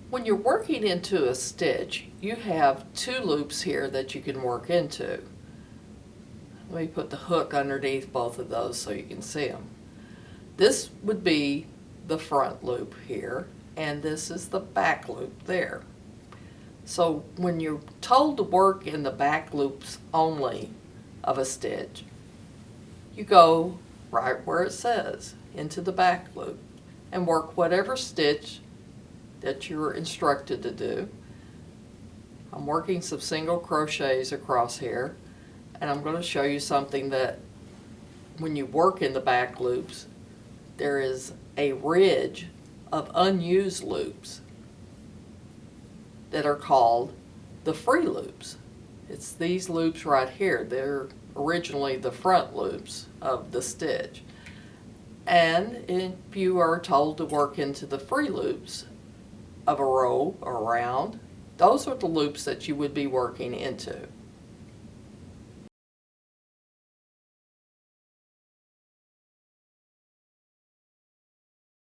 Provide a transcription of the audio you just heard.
When you're working into a stitch, you have two loops here that you can work into. Let me put the hook underneath both of those so you can see them. This would be the front loop here, and this is the back loop there. So when you're told to work in the back loops only of a stitch, you go right where it says, into the back loop, and work whatever stitch that you're instructed to do. I'm working some single crochets across here, and I'm going to show you something that when you work in the back loops, there is a ridge of unused loops that are called the free loops. It's these loops right here. They're originally the front loops of the stitch. And if you are told to work into the free loops of a row or round, those are the loops that you would be working into.